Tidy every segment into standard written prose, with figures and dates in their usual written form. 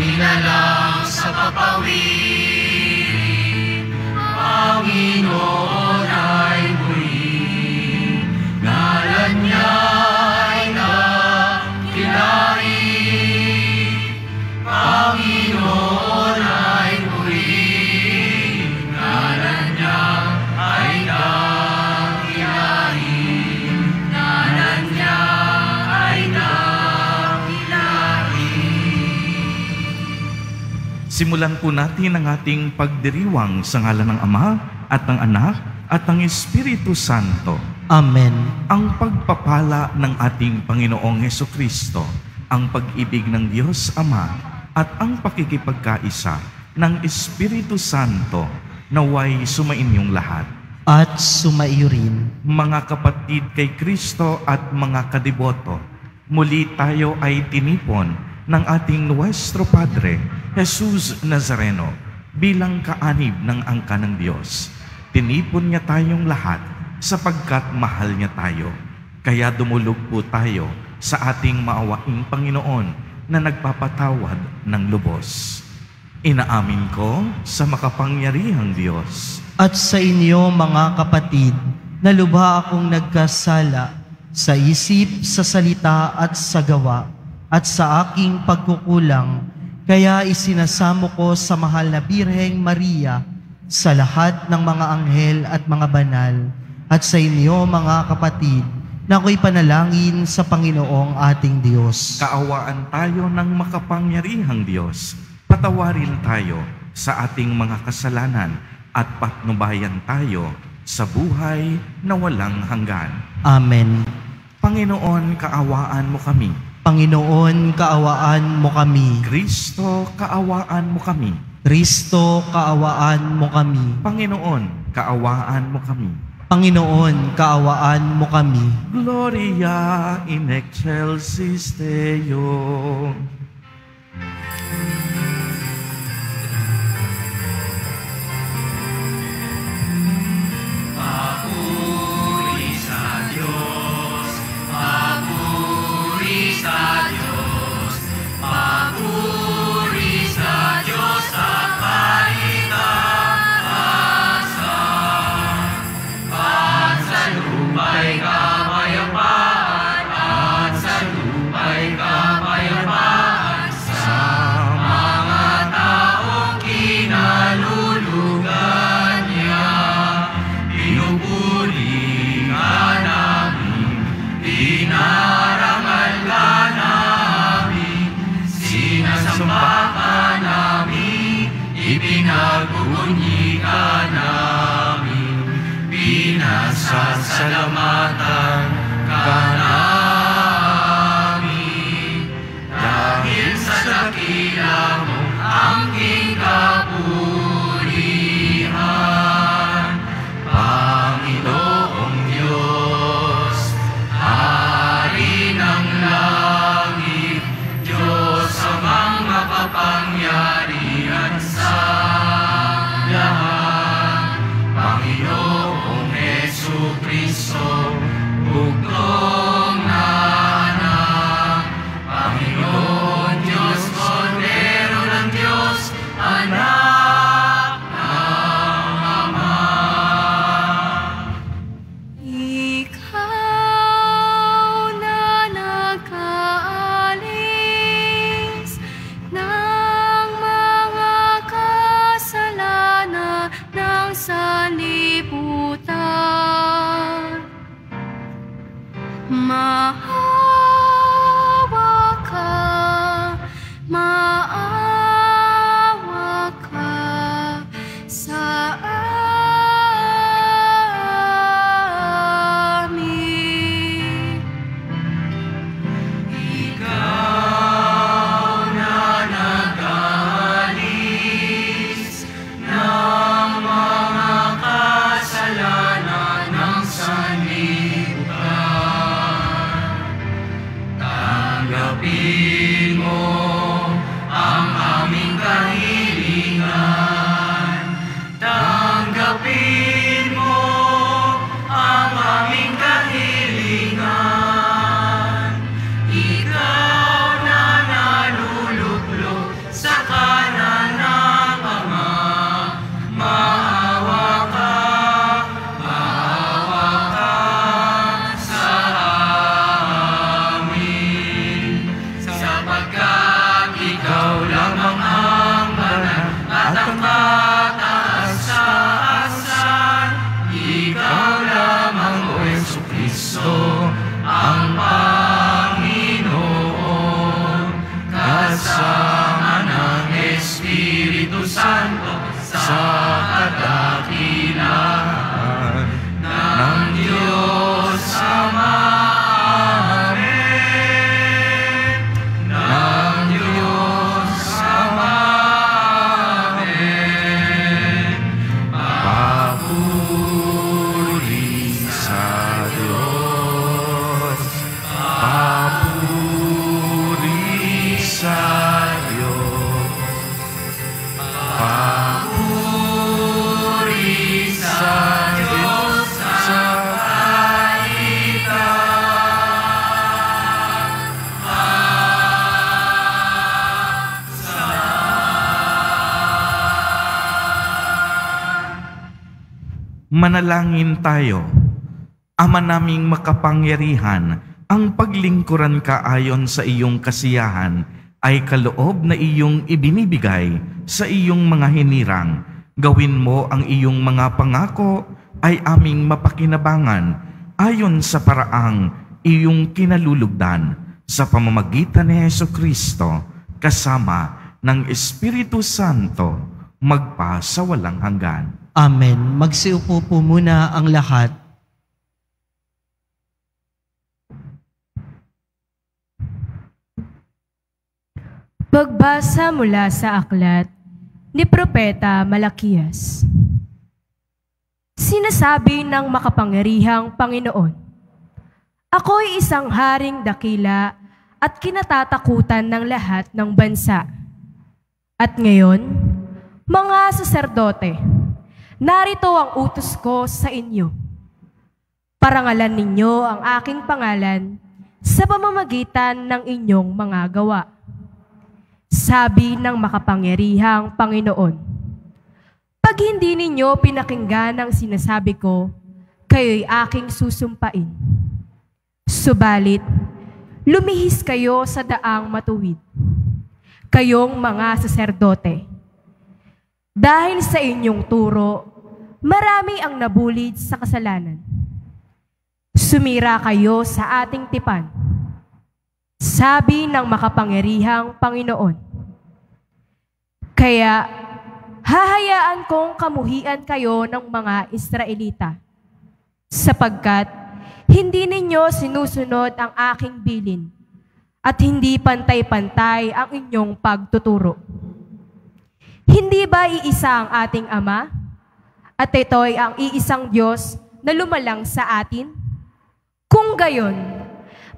Inalang sa papawid, Panginoon ay muli, ngalan niya ay nakilain. Panginoon ay muli, ngalan niya ay nakilain. Ngalan niya ay Simulan po natin ang ating pagdiriwang sa ngalan ng Ama at ng Anak at ng Espiritu Santo. Amen. Ang pagpapala ng ating Panginoong Hesukristo, ang pag-ibig ng Diyos Ama at ang pakikipagkaisa ng Espiritu Santo naway sumainyong lahat. At sumaiyo rin. Mga kapatid kay Kristo at mga kadiboto, muli tayo ay tinipon ng ating Nuestro Padre, Jesus Nazareno, bilang kaanib ng angka ng Diyos. Tinipon niya tayong lahat sapagkat mahal niya tayo. Kaya dumulog po tayo sa ating maawaing Panginoon na nagpapatawad ng lubos. Inaamin ko sa makapangyarihang Diyos At sa inyo mga kapatid, na lubha akong nagkasala sa isip, sa salita at sa gawa, at sa aking pagkukulang, kaya isinasamo ko sa mahal na Birheng Maria, sa lahat ng mga anghel at mga banal, at sa inyo mga kapatid, na ako'y panalangin sa Panginoong ating Diyos. Kaawaan tayo ng makapangyarihang Diyos. Patawarin tayo sa ating mga kasalanan at patnubayan tayo sa buhay na walang hanggan. Amen. Panginoon, kaawaan mo kami. Panginoon, kaawaan mo kami. Kristo, kaawaan mo kami. Kristo, kaawaan mo kami. Panginoon, kaawaan mo kami. Panginoon, kaawaan mo kami. Gloria in excelsis Deo. Papuri sa Diyos, papuri sa Diyos, papuri sa Diyos at kaligtasan. At sa lupa'y kapayapaan, at sa lupa'y kapayapaan sa mga taong kinalulugan niya. Pinupuri ka namin, dinarangal ka namin, sinasamba ka namin, ipinagbubunyi ka namin, pinasasalamatan ka namin. Dahil sa dakila mong angking kapurihan, Panginoong Diyos, Hari ng langit, Diyos amang makapangyarihan sa lahat, Panginoong Hesukristo, bugtong sama ng Espiritu Santo, sa kadakilaan ng Diyos Ama. Amen. Ng Diyos Ama. Amen. Papuri sa Diyos. Papuri sa Diyos. Papuri sa Diyos sa Manalangin tayo. Ama naming makapangyarihan, ang paglingkuran ka ayon sa iyong kasiyahan ay kaloob na iyong ibinibigay sa iyong mga hinirang. Gawin mo ang iyong mga pangako ay aming mapakinabangan ayon sa paraang iyong kinalulugdan sa pamamagitan ni Jesucristo kasama ng Espiritu Santo magpa sa walang hanggan. Amen. Magsiupo po muna ang lahat. Pagbasa mula sa aklat ni Propeta Malakias. Sinasabi ng makapangyarihang Panginoon, ako'y isang haring dakila at kinatatakutan ng lahat ng bansa. At ngayon, mga saserdote, narito ang utos ko sa inyo. Parangalan ninyo ang aking pangalan sa pamamagitan ng inyong mga gawa. Sabi ng makapangyarihang Panginoon, pag hindi ninyo pinakinggan ang sinasabi ko, kayo'y aking susumpain. Subalit, lumihis kayo sa daang matuwid, kayong mga saserdote. Dahil sa inyong turo, marami ang nabulid sa kasalanan. Sumira kayo sa ating tipan. Sabi ng makapangyarihang Panginoon. Kaya, hahayaan kong kamuhian kayo ng mga Israelita, sapagkat hindi ninyo sinusunod ang aking bilin at hindi pantay-pantay ang inyong pagtuturo. Hindi ba iisa ang ating Ama? At ito'y ang iisang Diyos na lumalang sa atin? Kung gayon,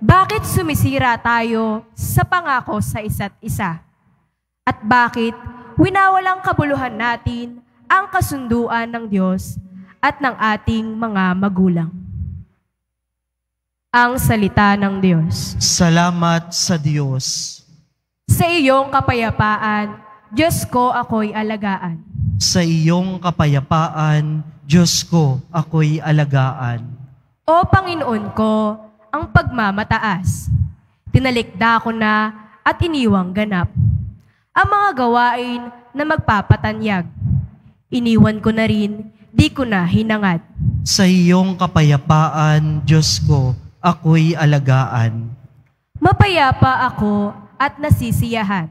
bakit sumisira tayo sa pangako sa isa't isa? At bakit winawalang kabuluhan natin ang kasunduan ng Diyos at ng ating mga magulang? Ang salita ng Diyos. Salamat sa Diyos. Sa iyong kapayapaan, Diyos ko, ako'y alagaan. Sa iyong kapayapaan, Diyos ko, ako'y alagaan. O Panginoon ko, ang pagmamataas. Tinalikda ko na at iniwang ganap. Ang mga gawain na magpapatanyag. Iniwan ko na rin, di ko na hinangad. Sa iyong kapayapaan, Diyos ko, ako'y alagaan. Mapayapa ako at nasisiyahan,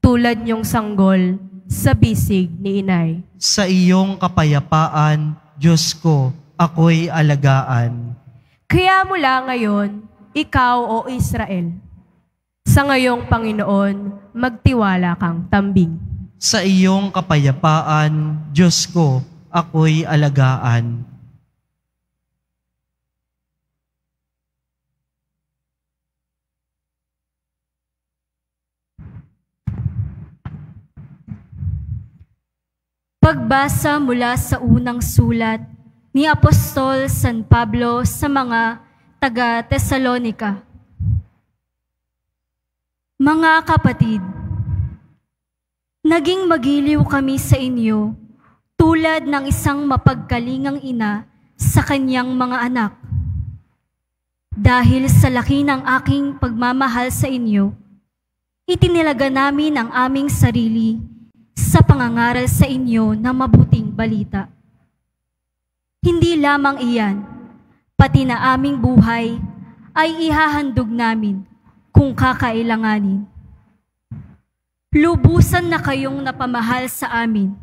tulad niyong sanggol sa bisig ni inay. Sa iyong kapayapaan, Diyos ko, ako'y alagaan. Kaya mula ngayon, ikaw o Israel, sa ngayong Panginoon, magtiwala kang tambing. Sa iyong kapayapaan, Diyos ko, ako'y alagaan. Pagbasa mula sa unang sulat ni Apostol San Pablo sa mga taga-Tesalonika. Mga kapatid, naging magiliw kami sa inyo tulad ng isang mapagkalingang ina sa kanyang mga anak. Dahil sa laki ng aking pagmamahal sa inyo, itinilaga namin ang aming sarili sa pangangaral sa inyo ng mabuting balita. Hindi lamang iyan, pati na aming buhay ay ihahandog namin kung kakailanganin. Lubusan na kayong napamahal sa amin.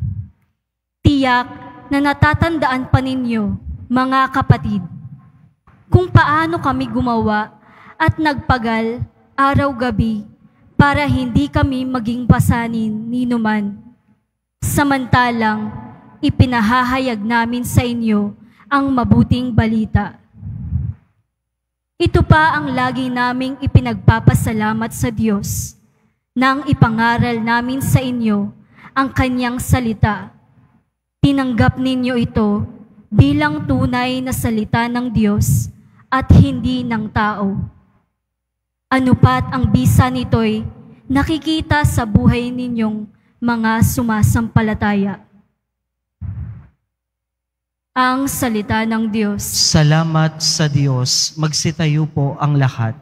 Tiyak na natatandaan pa ninyo, mga kapatid, kung paano kami gumawa at nagpagal araw-gabi para hindi kami maging pasanin ni numan. Samantalang ipinahahayag namin sa inyo ang mabuting balita. Ito pa ang lagi naming ipinagpapasalamat sa Diyos nang ipangaral namin sa inyo ang Kanyang salita. Tinanggap ninyo ito bilang tunay na salita ng Diyos at hindi ng tao. Anupat ang bisa nito'y nakikita sa buhay ninyong mga sumasampalataya. Ang salita ng Diyos. Salamat sa Diyos. Magsitayo po ang lahat.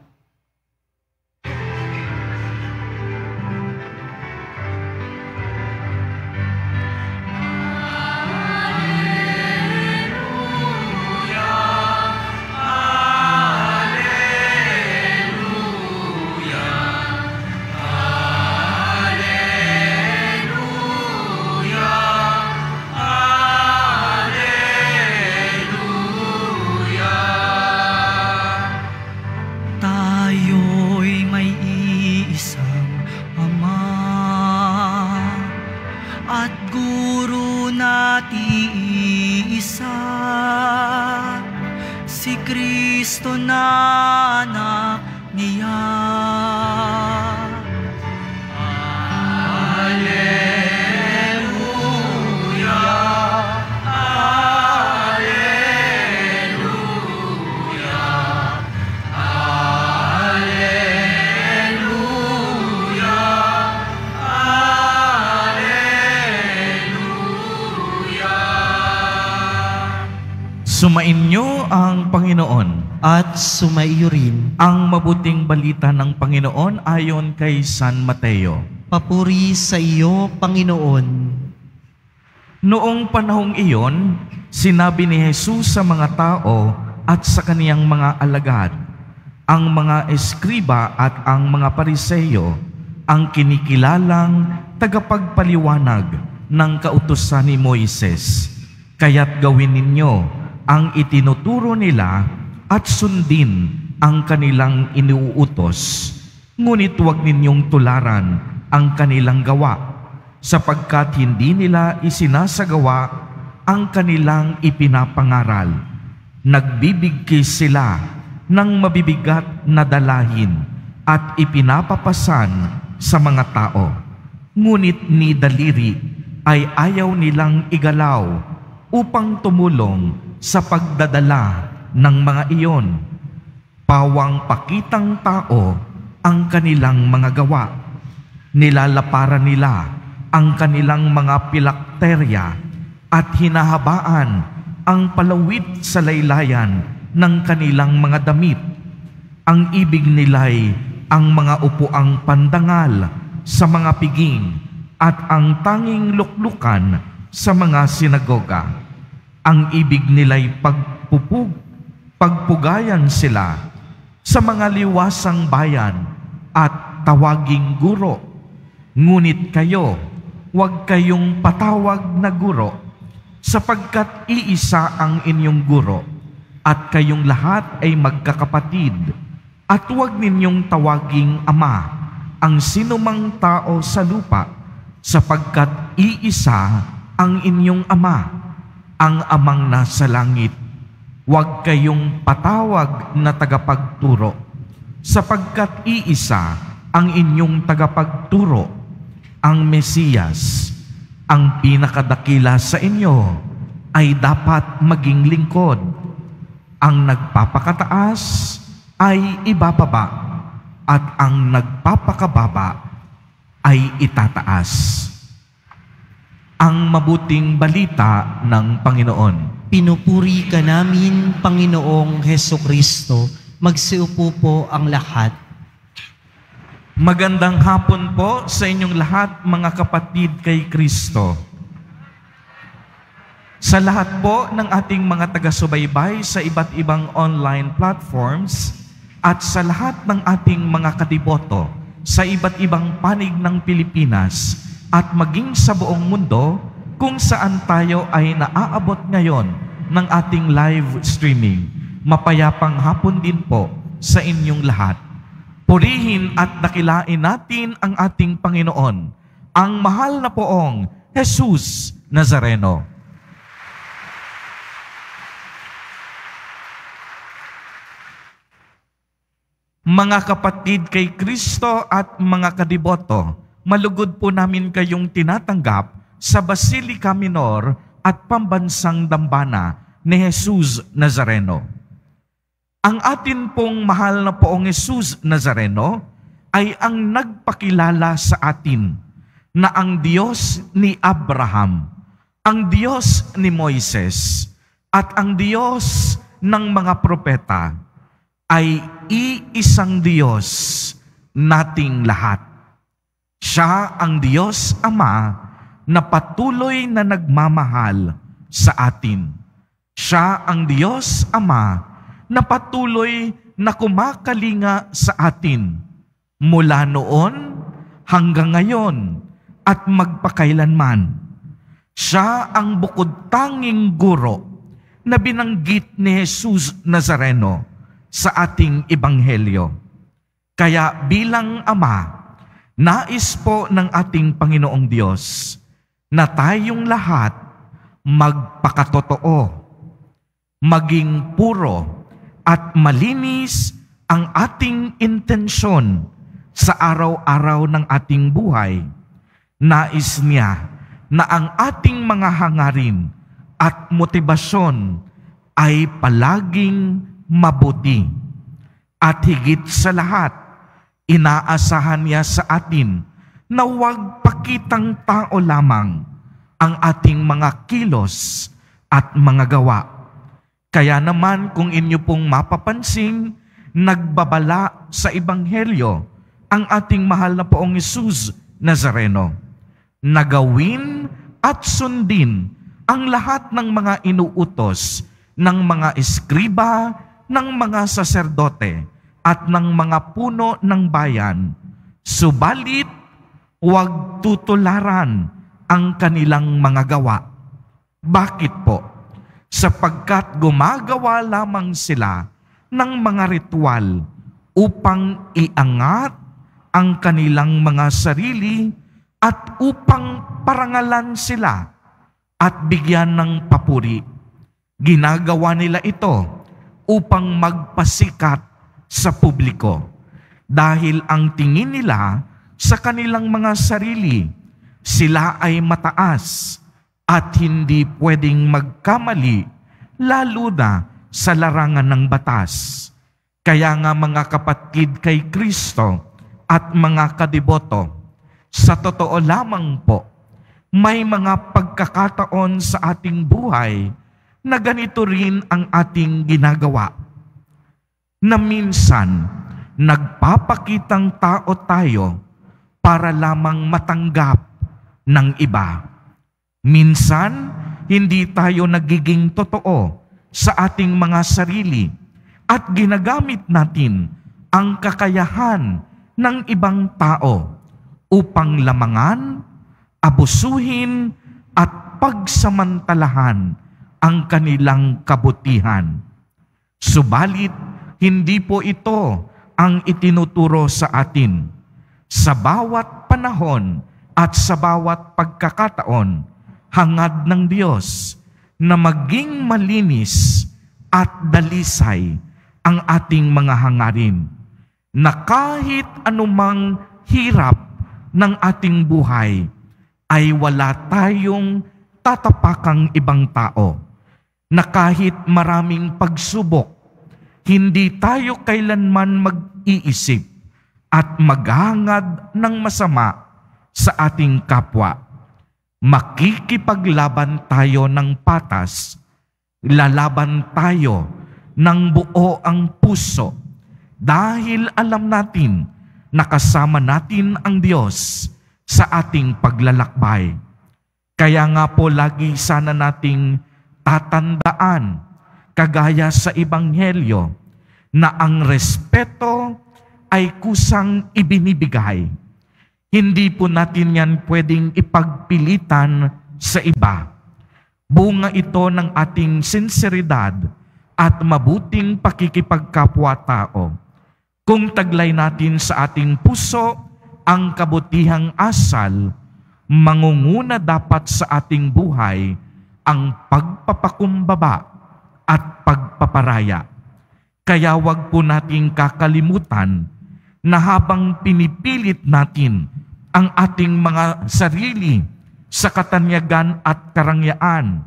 Tayo'y may iisang Ama at Guro natin iisa, si Kristo na anak niya. Sumainyo ang Panginoon. At sumaiyo rin. Ang mabuting balita ng Panginoon ayon kay San Mateo. Papuri sa iyo, Panginoon. Noong panahong iyon, sinabi ni Jesus sa mga tao at sa kaniyang mga alagad, ang mga eskriba at ang mga pariseyo, ang kinikilalang tagapagpaliwanag ng kautusan ni Moises. Kaya't gawin ninyo ang itinuturo nila at sundin ang kanilang iniuutos. Ngunit huwag ninyong tularan ang kanilang gawa, sapagkat hindi nila isinasagawa ang kanilang ipinapangaral. Nagbibigkis sila ng mabibigat na dalahin at ipinapapasan sa mga tao. Ngunit ni daliri ay ayaw nilang igalaw upang tumulong sa pagdadala ng mga iyon. Pawang pakitang tao ang kanilang mga gawa. Nilalaparan nila ang kanilang mga pilakterya at hinahabaan ang palawit sa laylayan ng kanilang mga damit. Ang ibig nila'y ang mga upuang pandangal sa mga piging at ang tanging luklukan sa mga sinagoga. Ang ibig nila'y pagpugayan sila sa mga liwasang bayan at tawaging guro. Ngunit kayo, huwag kayong patawag na guro, sapagkat iisa ang inyong guro, at kayong lahat ay magkakapatid. At huwag ninyong tawaging ama ang sinumang tao sa lupa, sapagkat iisa ang inyong ama, ang amang nasa langit. Huwag kayong patawag na tagapagturo, sapagkat iisa ang inyong tagapagturo, ang Mesiyas. Ang pinakadakila sa inyo ay dapat maging lingkod. Ang nagpapakataas ay ibababa, at ang nagpapakababa ay itataas. Ang mabuting balita ng Panginoon. Pinupuri ka namin, Panginoong Hesukristo. Magsiupo po ang lahat. Magandang hapon po sa inyong lahat, mga kapatid kay Kristo. Sa lahat po ng ating mga taga-subaybay sa iba't ibang online platforms at sa lahat ng ating mga kadiboto sa iba't ibang panig ng Pilipinas at maging sa buong mundo kung saan tayo ay naaabot ngayon ng ating live streaming. Mapayapang hapon din po sa inyong lahat. Purihin at dakilain natin ang ating Panginoon, ang mahal na poong Jesus Nazareno. Mga kapatid kay Kristo at mga kadiboto, malugod po namin kayong tinatanggap sa Basilica Minor at Pambansang Dambana ni Jesus Nazareno. Ang atin pong mahal na poong Jesus Nazareno ay ang nagpakilala sa atin na ang Diyos ni Abraham, ang Diyos ni Moises, at ang Diyos ng mga propeta ay iisang Diyos nating lahat. Siya ang Diyos Ama na patuloy na nagmamahal sa atin. Siya ang Diyos Ama na patuloy na kumakalinga sa atin mula noon hanggang ngayon at magpakailanman. Siya ang bukod tanging guro na binanggit ni Jesus Nazareno sa ating ebanghelyo. Kaya bilang Ama, nais po ng ating Panginoong Diyos na tayong lahat magpakatotoo, maging puro at malinis ang ating intensyon sa araw-araw ng ating buhay. Nais niya na ang ating mga hangarin at motibasyon ay palaging mabuti. At higit sa lahat, inaasahan niya sa atin na huwag pakitang tao lamang ang ating mga kilos at mga gawa. Kaya naman kung inyo pong mapapansin, nagbabala sa Ebanghelyo ang ating mahal na poong Jesus Nazareno na gawin at sundin ang lahat ng mga inuutos ng mga eskriba, ng mga saserdote at ng mga puno ng bayan, subalit huwag tutularan ang kanilang mga gawa. Bakit po? Sapagkat gumagawa lamang sila ng mga ritual upang iangat ang kanilang mga sarili at upang parangalan sila at bigyan ng papuri. Ginagawa nila ito upang magpasikat sa publiko dahil ang tingin nila sa kanilang mga sarili, sila ay mataas at hindi pwedeng magkamali lalo na sa larangan ng batas. Kaya nga mga kapatid kay Kristo at mga kadiboto, sa totoo lamang po, may mga pagkakataon sa ating buhay na ganito rin ang ating ginagawa. Na minsan, nagpapakitang tao tayo para lamang matanggap ng iba. Minsan, hindi tayo nagiging totoo sa ating mga sarili at ginagamit natin ang kakayahan ng ibang tao upang lamangan, abusuhin at pagsamantalahan ang kanilang kabutihan. Subalit, hindi po ito ang itinuturo sa atin. Sa bawat panahon at sa bawat pagkakataon, hangad ng Diyos na maging malinis at dalisay ang ating mga hangarin, na kahit anumang hirap ng ating buhay ay wala tayong tatapakang ibang tao, na kahit maraming pagsubok, hindi tayo kailanman mag-iisip at maghangad ng masama sa ating kapwa. Makikipaglaban tayo ng patas, lalaban tayo ng buo ang puso dahil alam natin na kasama natin ang Diyos sa ating paglalakbay. Kaya nga po lagi sana nating tatandaan, kagaya sa Ebanghelyo, na ang respeto ay kusang ibinibigay. Hindi po natin yan pwedeng ipagpilitan sa iba. Bunga ito ng ating sinseridad at mabuting pakikipagkapwa-tao. Kung taglay natin sa ating puso ang kabutihang asal, mangunguna dapat sa ating buhay ang pagpapakumbaba at pagpaparaya. Kaya wag po nating kakalimutan na habang pinipilit natin ang ating mga sarili sa katanyagan at karangyaan,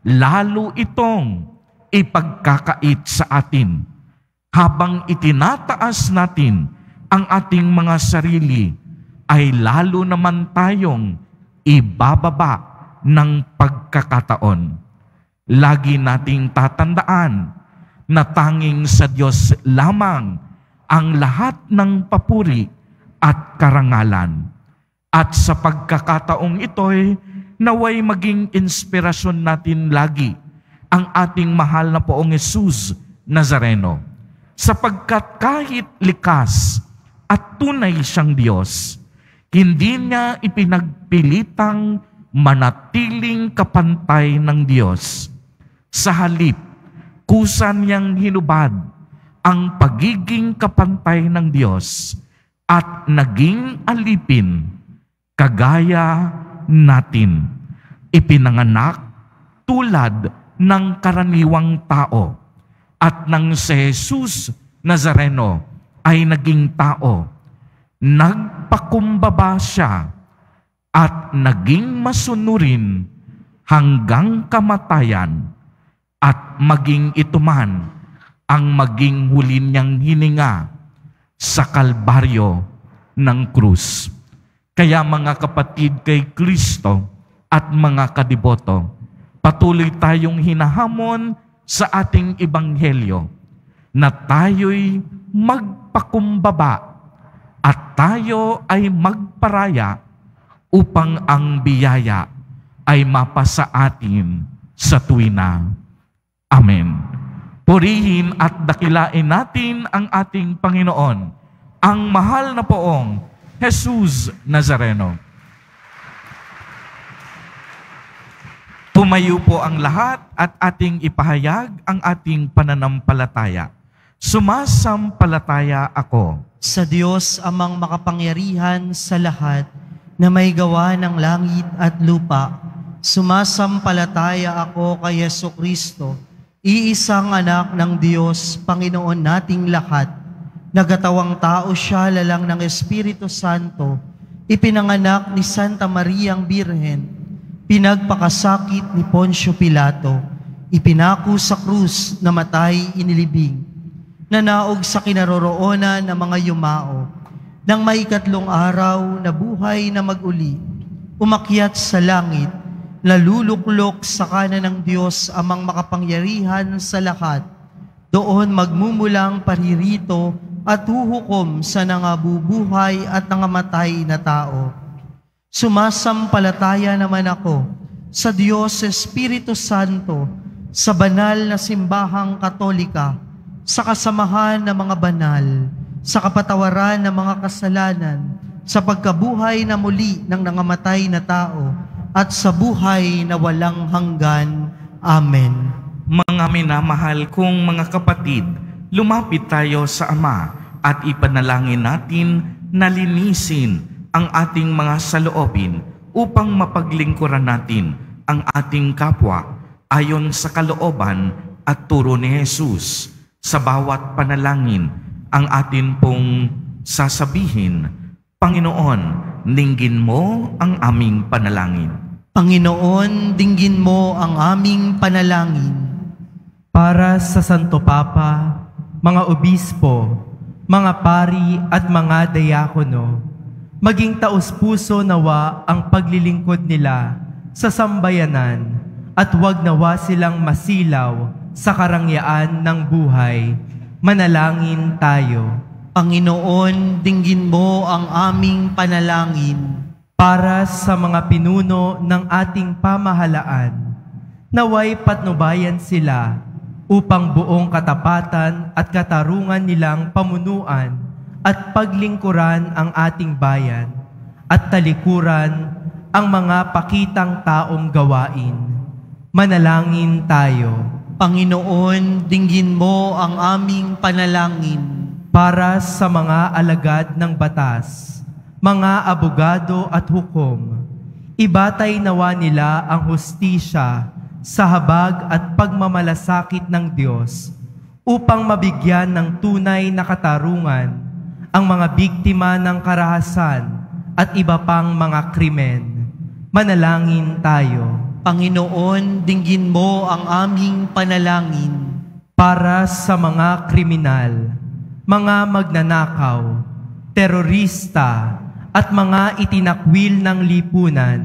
lalo itong ipagkakait sa atin. Habang itinataas natin ang ating mga sarili, ay lalo naman tayong ibababa ng pagkakataon. Lagi nating tatandaan na tanging sa Diyos lamang ang lahat ng papuri at karangalan. At sa pagkakataong ito'y naway maging inspirasyon natin lagi ang ating mahal na Poong Jesus Nazareno. Sapagkat kahit likas at tunay siyang Diyos, hindi niya ipinagpilitang manatiling kapantay ng Diyos. Sa halip, kusa niyang hinubad ang pagiging kapantay ng Diyos at naging alipin kagaya natin. Ipinanganak tulad ng karaniwang tao. At nang si Jesus Nazareno ay naging tao, nagpakumbaba siya at naging masunurin hanggang kamatayan, at maging ito man ang maging huli niyang hininga sa kalbaryo ng krus. Kaya mga kapatid kay Kristo at mga kadiboto, patuloy tayong hinahamon sa ating ebanghelyo na tayo'y magpakumbaba at tayo ay magparaya upang ang biyaya ay mapasa atin sa tuwina. Amen. Purihin at dakilain natin ang ating Panginoon, ang mahal na Poong Jesus Nazareno. Tumayo po ang lahat at ating ipahayag ang ating pananampalataya. Sumasampalataya ako sa Diyos amang makapangyarihan sa lahat na may gawa ng langit at lupa. Sumasampalataya ako kay Jesucristo, iisang anak ng Diyos, Panginoon nating lahat. Nagatawang tao siya lalang ng Espiritu Santo, ipinanganak ni Santa Mariang Birhen, pinagpakasakit ni Poncio Pilato, ipinako sa krus, namatay, inilibing, nanaog sa kinaroroonan ng mga yumao, nang may ikatlong araw na buhay na mag-uli, umakyat sa langit, naluluklok sa kanan ng Diyos amang makapangyarihan sa lahat, doon magmumulang paririto at huhukom sa nangabubuhay at nangamatay na tao. Sumasampalataya naman ako sa Diyos Espiritu Santo, sa banal na simbahang Katolika, sa kasamahan ng mga banal, sa kapatawaran ng mga kasalanan, sa pagkabuhay na muli ng nangamatay na tao, at sa buhay na walang hanggan. Amen. Mga minamahal kong mga kapatid, lumapit tayo sa Ama at ipanalangin natin na linisin ang ating mga saloobin upang mapaglingkuran natin ang ating kapwa ayon sa kalooban at turo ni Jesus. Sa bawat panalangin, ang atin pong sasabihin, Panginoon, dinggin mo ang aming panalangin. Panginoon, dinggin mo ang aming panalangin. Para sa Santo Papa, mga obispo, mga pari at mga diakono, maging taos-puso nawa ang paglilingkod nila sa sambayanan at huwag nawa silang masilaw sa karangyaan ng buhay. Manalangin tayo. Panginoon, dinggin mo ang aming panalangin. Para sa mga pinuno ng ating pamahalaan, naway patnubayan sila upang buong katapatan at katarungan nilang pamunuan at paglingkuran ang ating bayan at talikuran ang mga pakitang taong gawain. Manalangin tayo. Panginoon, dinggin mo ang aming panalangin. Para sa mga alagad ng batas, mga abogado at hukom, ibatay nawa nila ang hustisya sa habag at pagmamalasakit ng Diyos upang mabigyan ng tunay na katarungan ang mga biktima ng karahasan at iba pang mga krimen. Manalangin tayo. Panginoon, dinggin mo ang aming panalangin. Para sa mga kriminal, mga magnanakaw, terorista, at mga itinakwil ng lipunan,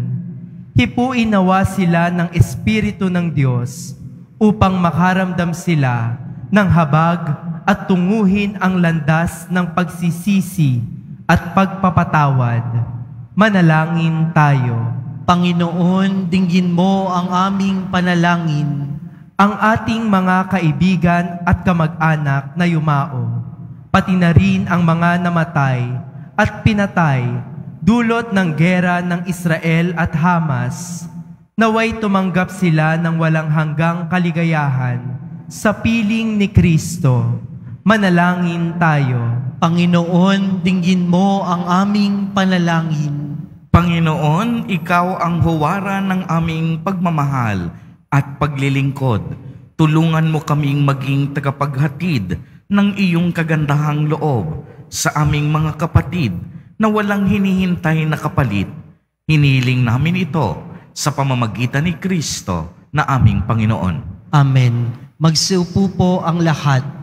hipuin nawa sila ng Espiritu ng Diyos upang makaramdam sila ng habag at tunguhin ang landas ng pagsisisi at pagpapatawad. Manalangin tayo. Panginoon, dinggin mo ang aming panalangin. Ang ating mga kaibigan at kamag-anak na yumao, pati na rin ang mga namatay at pinatay dulot ng gera ng Israel at Hamas, naway tumanggap sila ng walang hanggang kaligayahan sa piling ni Kristo. Manalangin tayo. Panginoon, dinggin mo ang aming panalangin. Panginoon, Ikaw ang huwara ng aming pagmamahal at paglilingkod. Tulungan mo kaming maging tagapaghatid ng iyong kagandahang loob sa aming mga kapatid na walang hinihintay na kapalit. Hiniling namin ito sa pamamagitan ni Kristo na aming Panginoon. Amen. Magsiupo po ang lahat.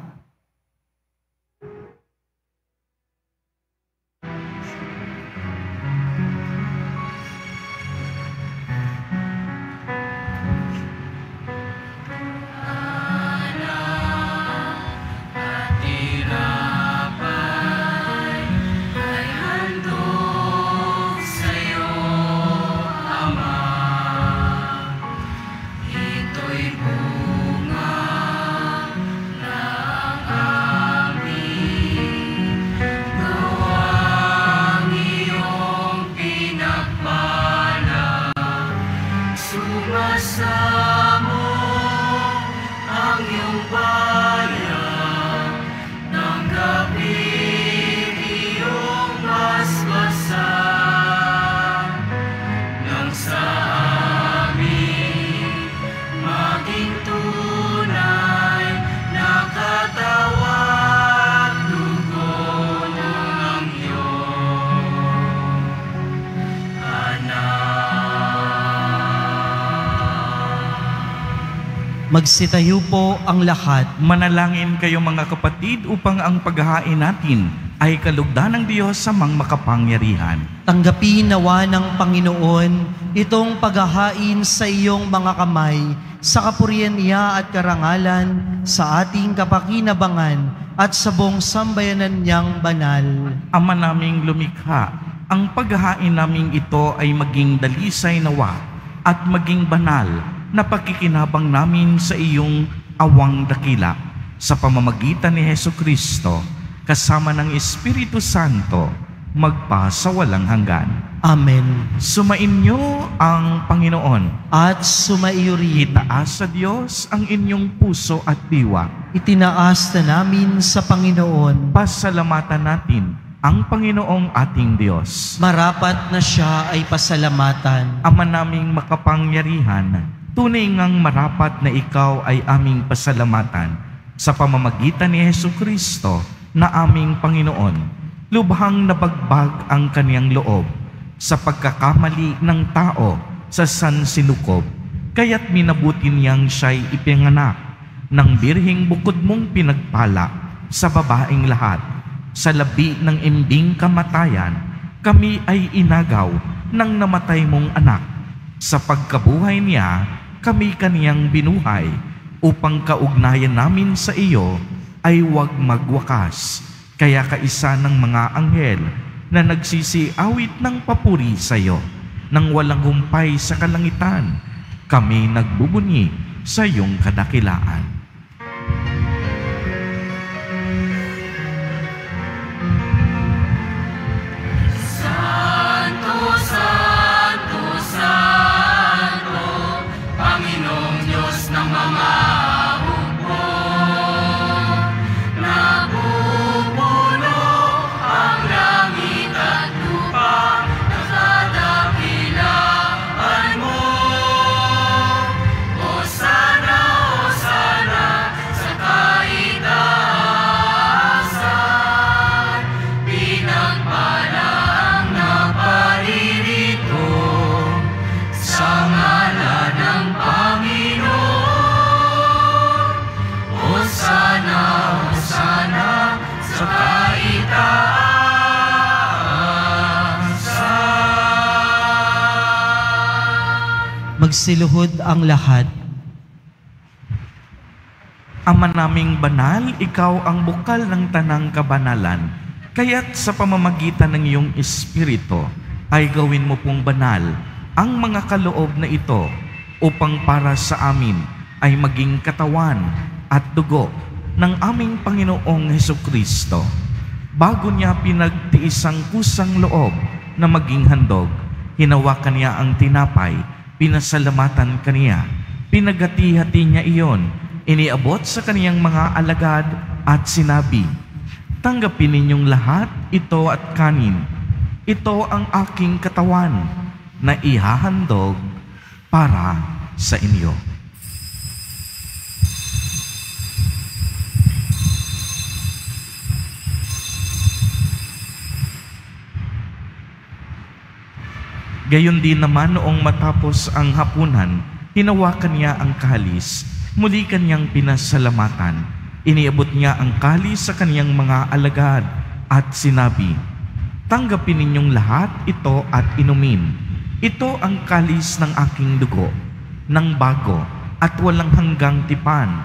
Magsitayo po ang lahat. Manalangin kayo mga kapatid upang ang paghahain natin ay kalugdan ng Diyos sa makapangyarihan. Tanggapin nawa ng Panginoon itong paghahain sa iyong mga kamay sa kapurihan niya at karangalan sa ating kapakinabangan at sa buong sambayanan niyang banal. Ama naming lumikha, ang paghahain naming ito ay maging dalisay nawa at maging banal na pakikinabang namin sa iyong awang dakila sa pamamagitan ni Hesukristo kasama ng Espiritu Santo magpa sa walang hanggan. Amen. Sumainyo ang Panginoon. At sumaiyo rin. Itaas sa Diyos ang inyong puso at diwa. Itinaas na namin sa Panginoon. Pasalamatan natin ang Panginoong ating Diyos. Marapat na siya ay pasalamatan. Ama naming makapangyarihan, tunay ngang marapat na ikaw ay aming pasalamatan sa pamamagitan ni Hesukristo na aming Panginoon. Lubhang nabagbag ang kaniyang loob sa pagkakamali ng tao sa sansinukob, kaya't minabuti niyang siya'y ipinganak ng birhing bukod mong pinagpala sa babaeng lahat. Sa labi ng imbing kamatayan, kami ay inagaw ng namatay mong anak. Sa pagkabuhay niya, kami kaniyang binuhay upang kaugnayan namin sa iyo ay huwag magwakas. Kaya kaisa ng mga anghel na nagsisiawit ng papuri sa iyo, nang walang humpay sa kalangitan, kami nagbubunyi sa iyong kadakilaan. Magsiluhod ang lahat. Ama naming banal, ikaw ang bukal ng tanang kabanalan. Kaya't sa pamamagitan ng iyong Espiritu, ay gawin mo pong banal ang mga kaloob na ito upang para sa amin ay maging katawan at dugo ng aming Panginoong Hesukristo. Bago niya pinagtiis ang kusang loob na maging handog, hinawakan niya ang tinapay, pinasalamatan kaniya, pinagati-hati niya iyon, iniabot sa kaniyang mga alagad at sinabi, "Tanggapin ninyong lahat ito at kanin. Ito ang aking katawan na ihahandog para sa inyo." Gayon din naman noong matapos ang hapunan, hinawakan niya ang kalis, muli kanyang pinasalamatan. Iniabot niya ang kalis sa kaniyang mga alagad at sinabi, "Tanggapin ninyong lahat ito at inumin. Ito ang kalis ng aking dugo, ng bago at walang hanggang tipan,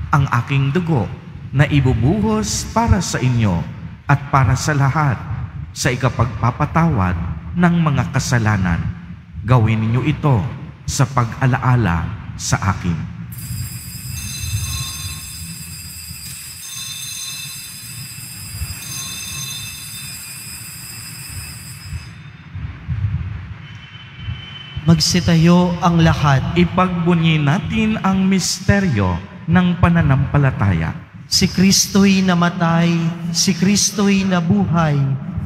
ang aking dugo na ibubuhos para sa inyo at para sa lahat sa ikapagpapatawad ng mga kasalanan. Gawin ninyo ito sa pag-alaala sa akin." Magsitayo ang lahat. Ipagbunyi natin ang misteryo ng pananampalataya. Si Kristo'y namatay, si Kristo'y nabuhay,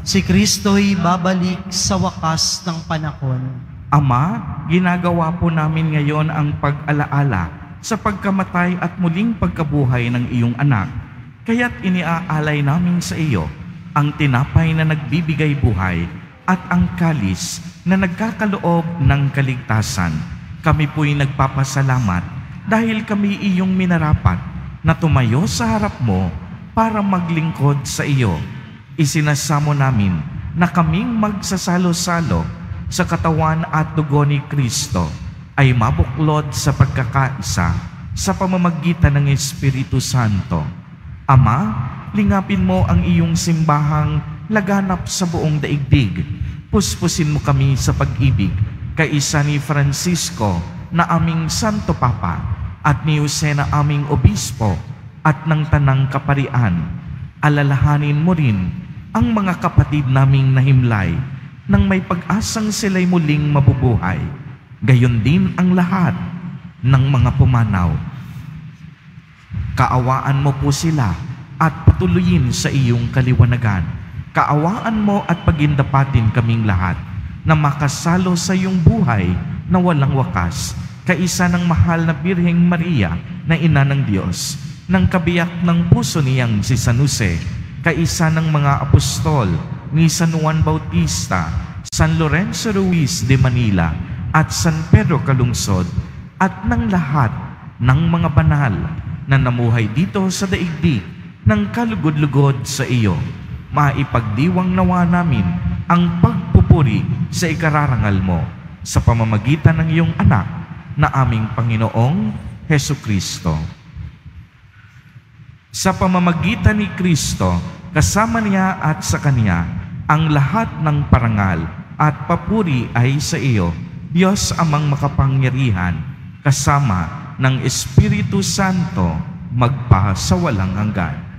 si Kristo'y babalik sa wakas ng panahon. Ama, ginagawa po namin ngayon ang pag-alaala sa pagkamatay at muling pagkabuhay ng iyong anak. Kaya't iniaalay namin sa iyo ang tinapay na nagbibigay buhay at ang kalis na nagkakaloob ng kaligtasan. Kami po'y nagpapasalamat dahil kami iyong minarapat na tumayo sa harap mo para maglingkod sa iyo. Isinasamo namin na kaming magsasalo-salo sa katawan at dugo ni Kristo ay mabuklod sa pagkakaisa sa pamamagitan ng Espiritu Santo. Ama, lingapin mo ang iyong simbahang laganap sa buong daigdig. Puspusin mo kami sa pag-ibig kaisa ni Francisco na aming Santo Papa at ni Jose na aming Obispo at ng Tanang Kaparian. Alalahanin mo rin ang mga kapatid naming nahimlay nang may pag-asang sila'y muling mabubuhay. Gayon din ang lahat ng mga pumanaw. Kaawaan mo po sila at patuloyin sa iyong kaliwanagan. Kaawaan mo at pagindapatin kaming lahat na makasalo sa iyong buhay na walang wakas, kaisa ng mahal na Birheng Maria na Ina ng Diyos, ng kabiyak ng puso niyang si San Jose, kaisa ng mga apostol ni San Juan Bautista, San Lorenzo Ruiz de Manila, at San Pedro Calungsod, at ng lahat ng mga banal na namuhay dito sa daigdig ng kalugod-lugod sa iyo. Maipagdiwang nawa namin ang pagpupuri sa ikararangal mo sa pamamagitan ng iyong anak na aming Panginoong Hesukristo. Sa pamamagitan ni Kristo, kasama niya at sa Kanya, ang lahat ng parangal at papuri ay sa iyo, Diyos amang makapangyarihan, kasama ng Espiritu Santo, magpa sa walang hanggan.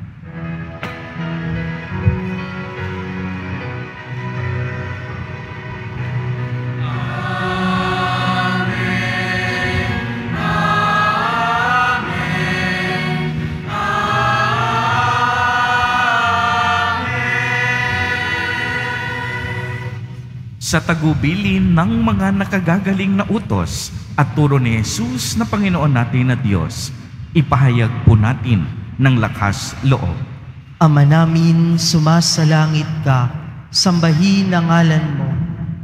Sa tagubilin ng mga nakagagaling na utos at turo ni Jesus na Panginoon natin na Diyos, ipahayag po natin ng lakas loob. Ama namin, sumasalangit ka, sambahin ang ngalan mo,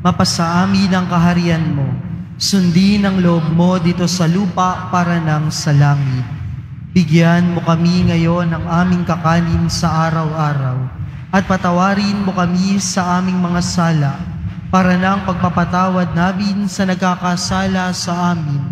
mapasa amin ang kaharian mo, sundin ang loob mo dito sa lupa para nang sa langit. Bigyan mo kami ngayon ng aming kakanin sa araw-araw, at patawarin mo kami sa aming mga sala, para ng pagpapatawad namin sa nagkakasala sa amin,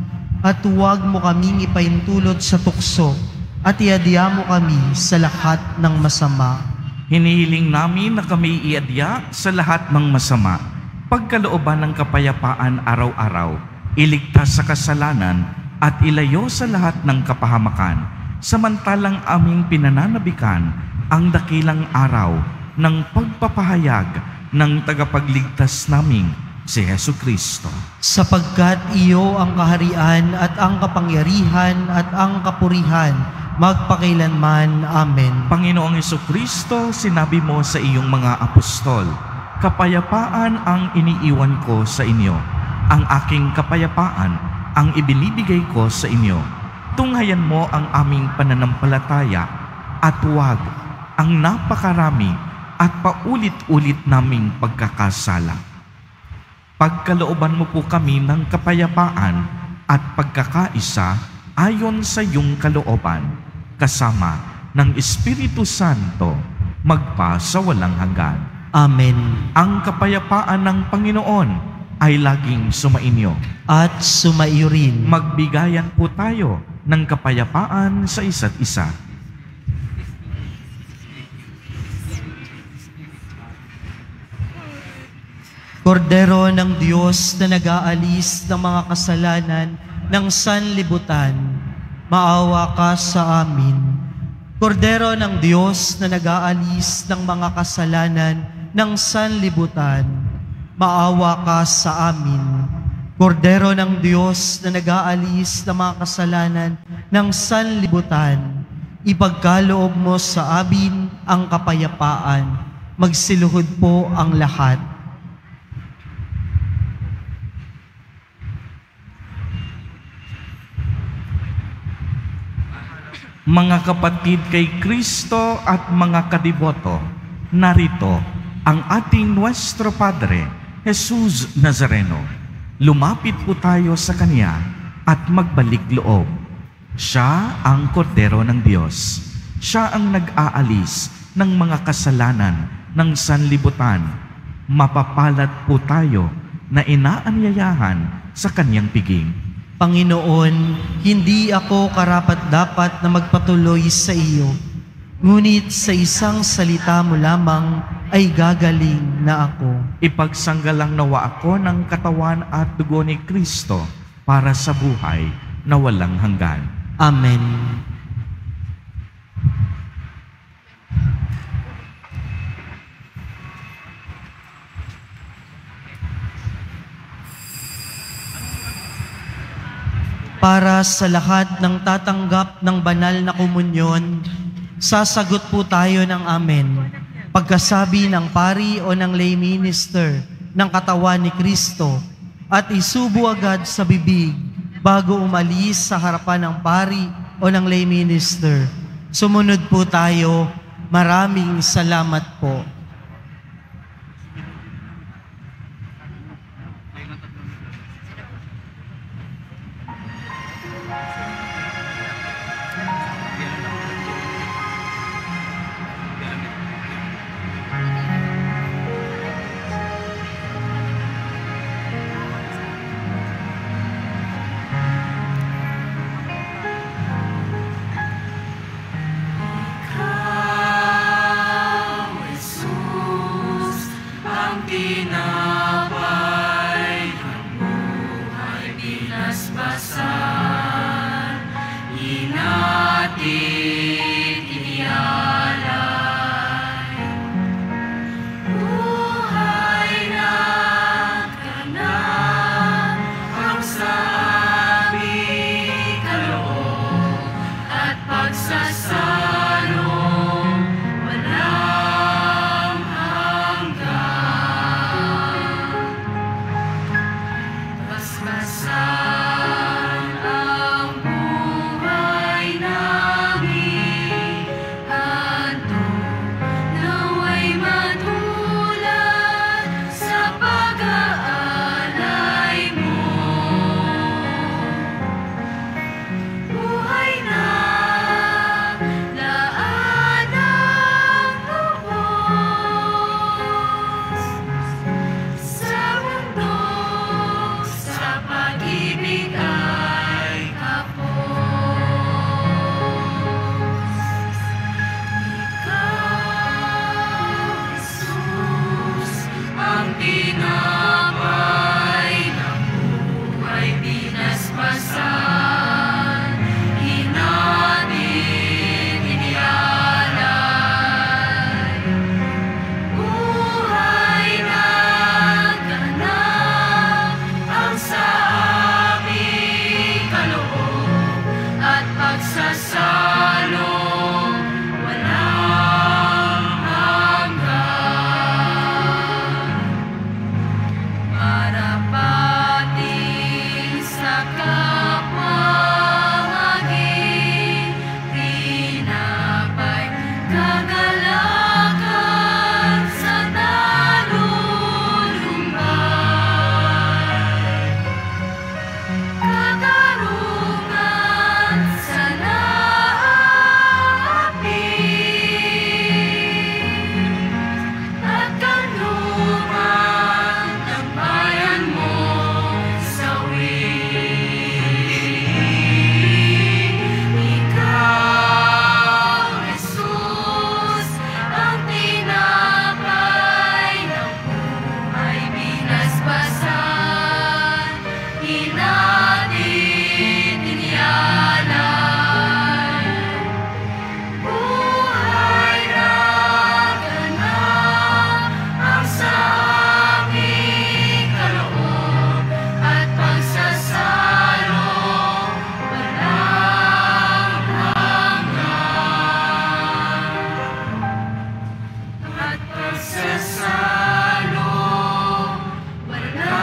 at huwag mo kaming ipahintulot sa tukso, at iadya mo kami sa lahat ng masama. Hinihiling namin na kami iadya sa lahat ng masama, pagkalooban ng kapayapaan araw-araw, iligtas sa kasalanan, at ilayo sa lahat ng kapahamakan, samantalang aming pinananabikan ang dakilang araw ng pagpapahayag ng tagapagligtas naming si Hesu Kristo. Sapagkat iyo ang kaharian at ang kapangyarihan at ang kapurihan, magpakailanman. Amen. Panginoong Hesu Kristo, sinabi mo sa iyong mga apostol, kapayapaan ang iniiwan ko sa inyo. Ang aking kapayapaan ang ibinibigay ko sa inyo. Tunghayan mo ang aming pananampalataya at huwag ang napakarami at paulit-ulit naming pagkakasala. Pagkalooban mo po kami ng kapayapaan at pagkakaisa ayon sa iyong kalooban, kasama ng Espiritu Santo, magpa sa walang hanggan. Amen. Ang kapayapaan ng Panginoon ay laging sumainyo. At sumaiyo rin. Magbigayan po tayo ng kapayapaan sa isa't isa. Kordero ng Diyos na nag-aalis ng mga kasalanan ng sanlibutan, maawa ka sa amin. Kordero ng Diyos na nag-aalis ng mga kasalanan ng sanlibutan, maawa ka sa amin. Kordero ng Diyos na nag-aalis ng mga kasalanan ng sanlibutan, ipagkaloob mo sa amin ang kapayapaan. Magsiluhod po ang lahat. Mga kapatid kay Kristo at mga kadiboto, narito ang ating Nuestro Padre, Jesus Nazareno. Lumapit po tayo sa Kanya at magbalik loob. Siya ang Kordero ng Diyos. Siya ang nag-aalis ng mga kasalanan ng sanlibutan. Mapapalad po tayo na inaanyayahan sa Kanyang piging. Panginoon, hindi ako karapat-dapat na magpatuloy sa iyo, ngunit sa isang salita mo lamang ay gagaling na ako. Ipagsanggalang nawa ako ng katawan at dugo ni Kristo para sa buhay na walang hanggan. Amen. Para sa lahat ng tatanggap ng banal na komunyon, sasagot po tayo ng amen. Pagkasabi ng pari o ng lay minister ng katawan ni Kristo at isubo agad sa bibig bago umalis sa harapan ng pari o ng lay minister. Sumunod po tayo. Maraming salamat po. Ang buhay namin ibigay ako. Ikaw, Jesus, ang tinapay ng buhay pinaspasan, hinanin, inialay. Buhay na ganap ang sa aming kaloob at pagsasalong walang hanggan. Para pati sa kapwa maging tinapay, kagalakan sa nalulumbay, katarungan sa naapit, at kanlungan ng bayan mo sawi. Ikaw, Jesus, ang tinapay ng buhay binasbasan, hinatid, inialay. Buhay na ganap ang sa aming kaloob at pagsasalong walang hanggan. At pagsasalong walang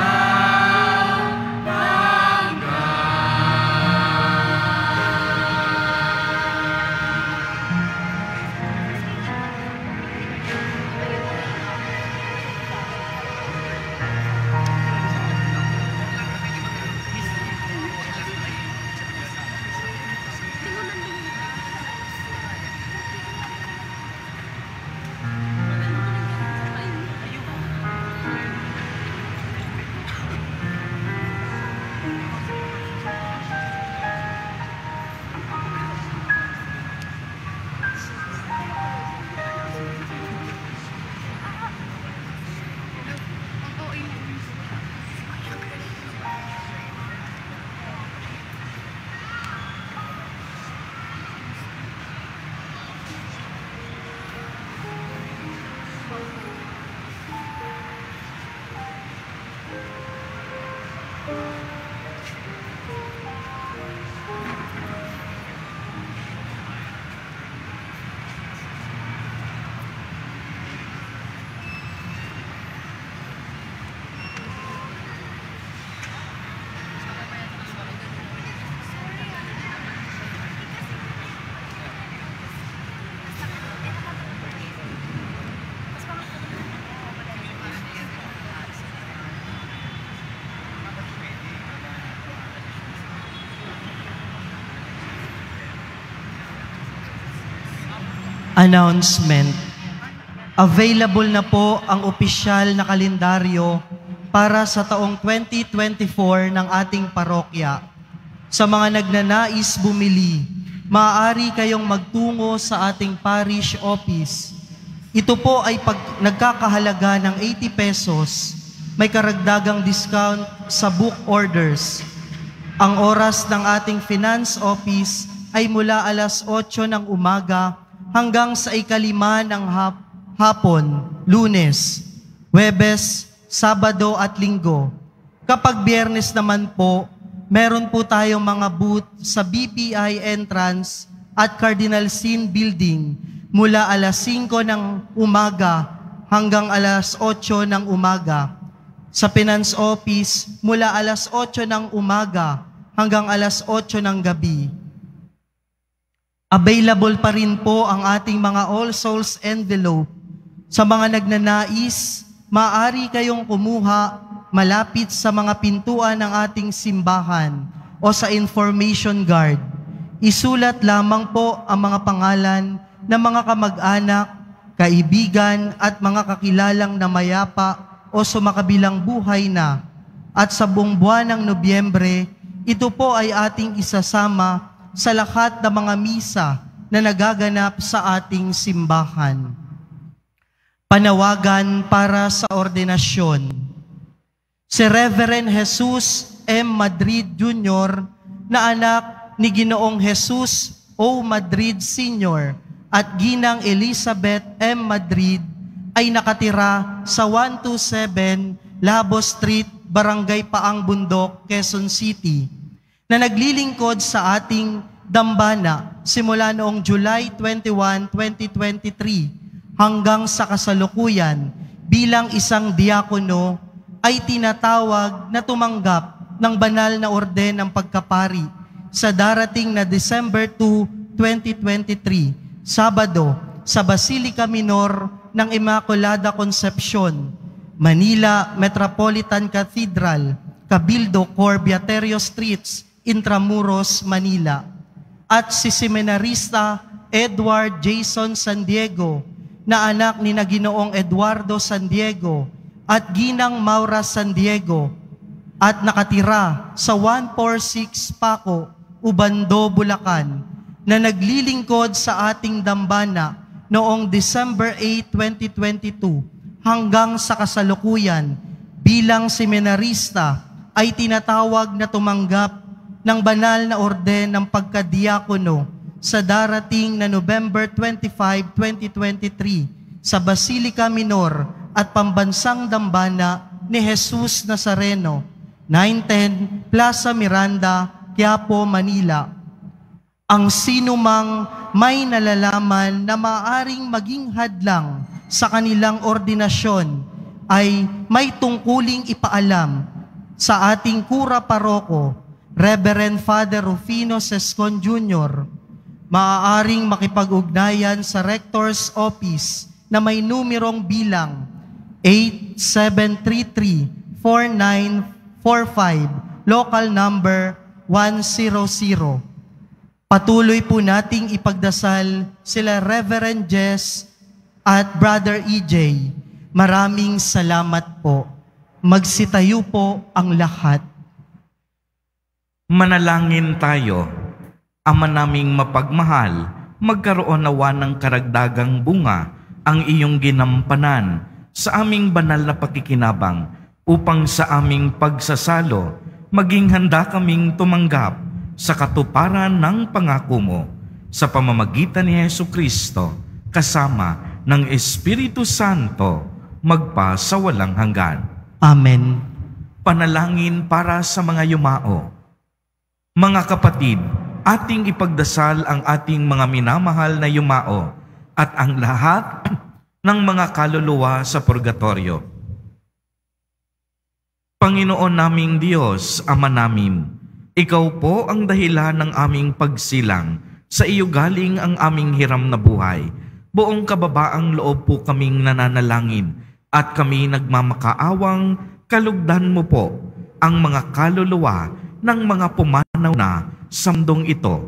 Announcement. Available na po ang opisyal na kalendaryo para sa taong 2024 ng ating parokya. Sa mga nagnanais bumili, maaari kayong magtungo sa ating parish office. Ito po ay nagkakahalaga ng 80 pesos. May karagdagang discount sa book orders. Ang oras ng ating finance office ay mula alas 8 ng umaga hanggang sa 5:05 ng hapon, Lunes, Huwebes, Sabado at Linggo. Kapag Biyernes naman po, meron po tayong mga booth sa BPI entrance at Cardinal Sin Building mula alas 5 ng umaga hanggang alas 8 ng umaga. Sa Finance Office mula alas 8 ng umaga hanggang alas 8 ng gabi. Available pa rin po ang ating mga All Souls envelope. Sa mga nagnanais, maaari kayong kumuha malapit sa mga pintuan ng ating simbahan o sa information guard. Isulat lamang po ang mga pangalan ng mga kamag-anak, kaibigan at mga kakilalang na mayapa o sumakabilang buhay na. At sa buong buwan ng Nobyembre, ito po ay ating isasama sa lahat ng mga misa na nagaganap sa ating simbahan. Panawagan para sa ordinasyon. Si Reverend Jesus M. Madrid Jr. na anak ni Ginoong Jesus O. Madrid Sr. at Ginang Elizabeth M. Madrid ay nakatira sa 127 Labo Street, Barangay Paang Bundok, Quezon City, na naglilingkod sa ating dambana simula noong July 21, 2023 hanggang sa kasalukuyan bilang isang diakono ay tinatawag na tumanggap ng banal na orden ng pagkapari sa darating na December 2, 2023, Sabado, sa Basilica Minor ng Immaculada Concepcion, Manila Metropolitan Cathedral, Cabildo Corbiaterio Streets, Intramuros, Manila. At si Seminarista Edward Jason San Diego, na anak ni Ginoong Eduardo San Diego at Ginang Maura San Diego, at nakatira sa 146 Paco, Ubando, Bulacan, na naglilingkod sa ating dambana noong December 8, 2022 hanggang sa kasalukuyan bilang seminarista ay tinatawag na tumanggap ng banal na orden ng pagkadiakono sa darating na November 25, 2023 sa Basilica Minor at Pambansang Dambana ni Jesus Nazareno, 910 Plaza Miranda, Quiapo, Manila. Ang sinumang may nalalaman na maaaring maging hadlang sa kanilang ordinasyon ay may tungkuling ipaalam sa ating Kura Paroko, Reverend Father Rufino Sescon Jr. Maaaring makipag-ugnayan sa Rector's Office na may numerong bilang 8733-4945, local number 100. Patuloy po nating ipagdasal sila Reverend Jess at Brother EJ. Maraming salamat po. Magsitayo po ang lahat. Manalangin tayo. Ama naming mapagmahal, magkaroon nawa ng karagdagang bunga ang iyong ginampanan sa aming banal na pakikinabang upang sa aming pagsasalo maging handa kaming tumanggap sa katuparan ng pangako mo sa pamamagitan ni Jesucristo kasama ng Espiritu Santo magpa sa walang hanggan. Amen. Panalangin para sa mga yumao. Mga kapatid, ating ipagdasal ang ating mga minamahal na yumao at ang lahat ng mga kaluluwa sa purgatorio. Panginoon naming Diyos, Ama namin, Ikaw po ang dahilan ng aming pagsilang. Sa iyo galing ang aming hiram na buhay. Buong kababaang loob po kaming nananalangin at kami nagmamakaawang kalugdan mo po ang mga kaluluwa ng mga pumanaw na sa mundong ito.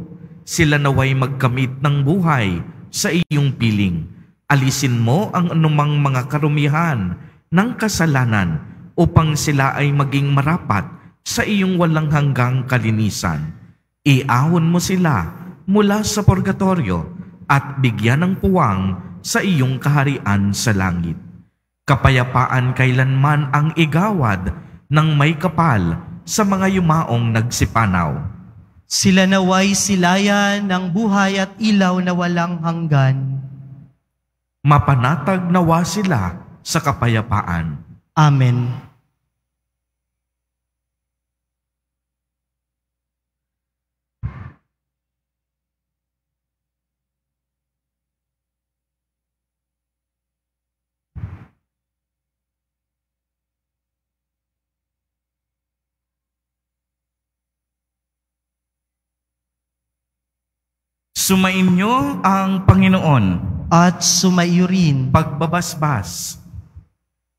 Sila naway magkamit ng buhay sa iyong piling. Alisin mo ang anumang mga karumihan ng kasalanan upang sila ay maging marapat sa iyong walang hanggang kalinisan. Iahon mo sila mula sa purgatorio at bigyan ng puwang sa iyong kaharian sa langit. Kapayapaan kailanman ang igawad ng may kapal sa mga yumaong nagsipanaw. Sila naway silayan ng buhay at ilaw na walang hanggan. Mapanatag nawa sila sa kapayapaan. Amen. Sumainyo ang Panginoon. At sumaiyo rin. Pagbabasbas.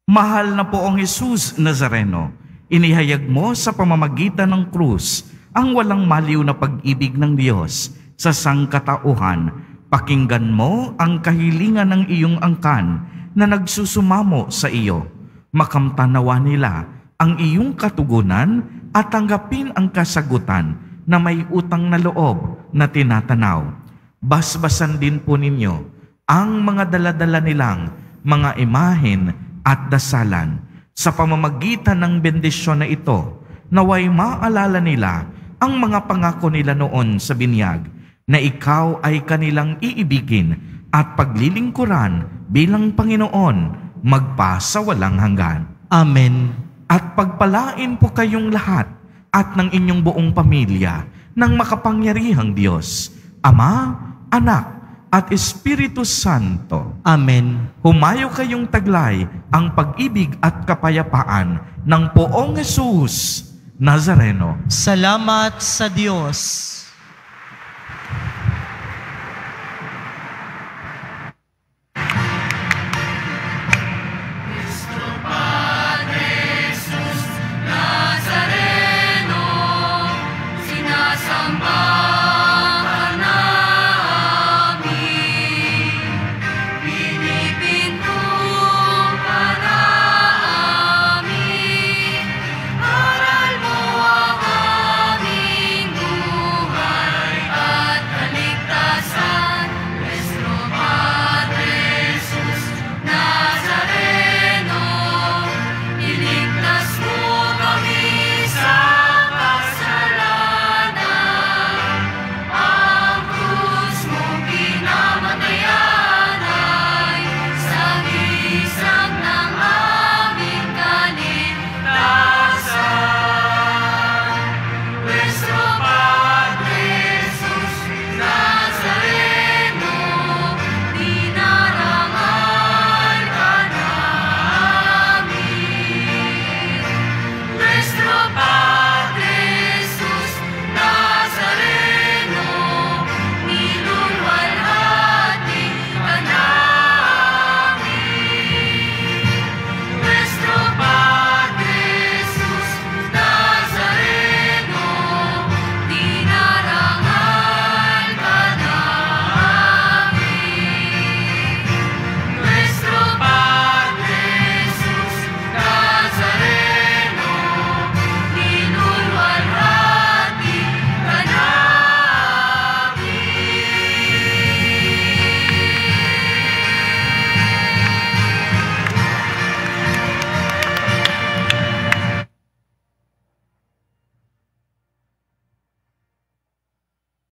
Mahal na poong Jesus Nazareno, inihayag mo sa pamamagitan ng krus ang walang maliw na pag-ibig ng Diyos sa sangkatauhan. Pakinggan mo ang kahilingan ng iyong angkan na nagsusumamo sa iyo. Makamtanawa nila ang iyong katugunan at tanggapin ang kasagutan na may utang na loob na tinatanaw. Basbasan din po ninyo ang mga daladala nilang mga imahen at dasalan. Sa pamamagitan ng bendisyon na ito, naway maalala nila ang mga pangako nila noon sa binyag na ikaw ay kanilang iibigin at paglilingkuran bilang Panginoon magpasawalang hanggan. Amen. At pagpalain po kayong lahat at ng inyong buong pamilya ng makapangyarihang Diyos, Ama, Anak, at Espiritu Santo. Amen. Humayo kayong taglay ang pag-ibig at kapayapaan ng Poong Jesus Nazareno. Salamat sa Diyos.